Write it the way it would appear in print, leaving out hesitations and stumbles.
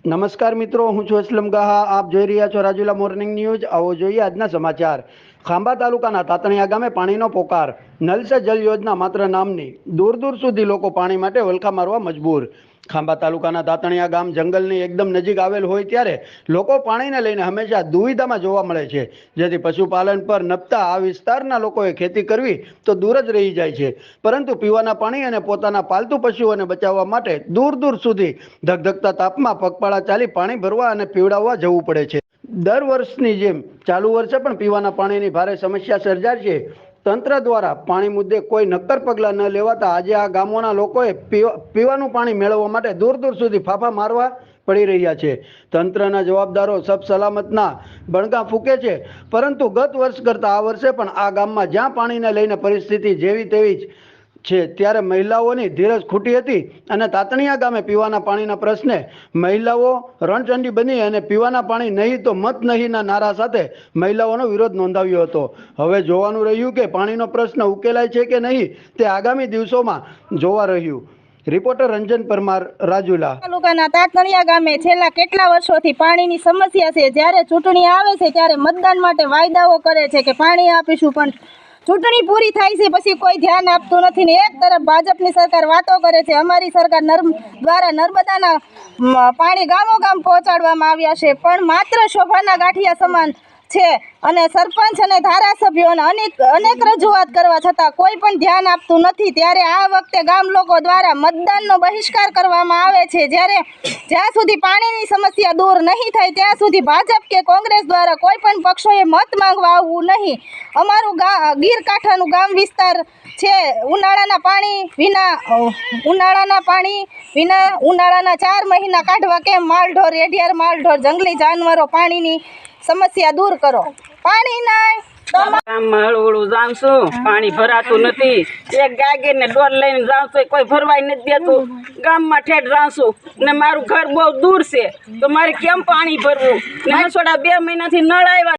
નમસ્કાર મિત્રો, હું છું અસલમ ગાહા. આપ જોઈ રહ્યા છો રાજુલા મોર્નિંગ ન્યૂઝ. આવો જોઈએ આજના સમાચાર. ખાંભા તાલુકાના તાતણિયા ગામે પાણીનો પોકાર. નલ સે જલ યોજના માત્ર નામની. દૂર દૂર સુધી લોકો પાણી માટે વલખા મારવા મજબૂર. ખાંભા તાલુકાના તાતણિયા ગામ જંગલની એકદમ નજીક આવેલ હોય ત્યારે લોકો પાણીને લઈને હંમેશા દુવિધામાં જોવા મળે છે, જેથી પશુપાલન પર નપતા આ વિસ્તારના લોકોએ ખેતી કરવી તો દૂર જ રહી જાય છે, પરંતુ પીવાના પાણી અને પોતાના પાલતુ પશુઓને બચાવવા માટે દૂર દૂર સુધી ધગધગતા તાપમાં પગપાળા ચાલી પાણી ભરવા અને પીવડાવવા જવું પડે છે. દર વર્ષની જેમ ચાલુ વર્ષે પણ પીવાના પાણીની ભારે સમસ્યા સર્જાય છે. તંત્ર દ્વારા પાણી મુદ્દે કોઈ નક્કર પગલાં ન લેવાતા આજે આ ગામોના લોકોએ પીવાનું પાણી મેળવવા માટે દૂર દૂર સુધી ફાફા મારવા પડી રહ્યા છે. તંત્રના જવાબદારો સબ સલામતના બણગા ફૂંકે છે, પરંતુ ગત વર્ષ કરતાં આ વર્ષે પણ આ ગામમાં જ્યાં પાણીને લઈને પરિસ્થિતિ જેવી તેવી જ છે, ત્યારે મહિલાઓની ધીરજ ખૂટી હતી અને તાતણિયા ગામે પીવાના પાણીના પ્રશ્ને મહિલાઓ રણચંડી બની અને પીવાના પાણી નહીં તો મત નહીંના નારા સાથે મહિલાઓનો વિરોધ નોંધાવ્યો હતો. હવે જોવાનું રહ્યું કે પાણીનો પ્રશ્ન ઉકેલાય છે કે નહીં, તે આગામી દિવસોમાં જોવા રહ્યું. રિપોર્ટર રંજન પરમાર, રાજુલા. તાલુકાના તાતણિયા ગામે છેલ્લા કેટલા વર્ષોથી પાણીની સમસ્યા છે. જ્યારે ચૂંટણી આવે છે ત્યારે મતદાન માટે વાયદાઓ કરે છે કે પાણી આપીશું, પણ ચૂંટણી પૂરી થાય છે પછી કોઈ ધ્યાન આપતું નથી ને એક તરફ ભાજપની સરકાર વાતો કરે છે. અમારી સરકાર દ્વારા નર્મદાના પાણી ગામો ગામ પહોંચાડવામાં આવ્યા છે, પણ માત્ર શોભાના ગાંઠિયા સમાન છે અને સરપંચ અને ધારાસભ્યોને અનેક રજૂઆત કરવા છતાં કોઈ પણ ધ્યાન આપતું નથી. ત્યારે આ વખતે ગામ લોકો દ્વારા મતદાનનો બહિષ્કાર કરવામાં આવે છે. જ્યાં સુધી પાણીની સમસ્યા દૂર નહીં થાય ત્યાં સુધી ભાજપ કે કોંગ્રેસ દ્વારા કોઈ પણ પક્ષોએ મત માંગવા આવવું નહીં. અમારું ગીર કાંઠાનું ગામ વિસ્તાર છે. ઉનાળાના પાણી વિના ઉનાળાના 4 મહિના કાઢવા કેમ? માલઢોર, રેઢિયાર માલઢોર, જંગલી જાનવરો, પાણીની સમસ્યા દૂર કરો. પાણી નહીં ગામમાં હળવળું જાઉં છું, પાણી ભરાતું નથી. એક ગાગીને ડોર લઈને જાઉં છું, કોઈ ભરવાય નથી દેતું. ગામમાં ઠેઠ જાઉં છું ને મારું ઘર બહુ દૂર છે, તો મારે કેમ પાણી ભરવું? ને હસોડા 2 મહિનાથી નળ આવ્યા.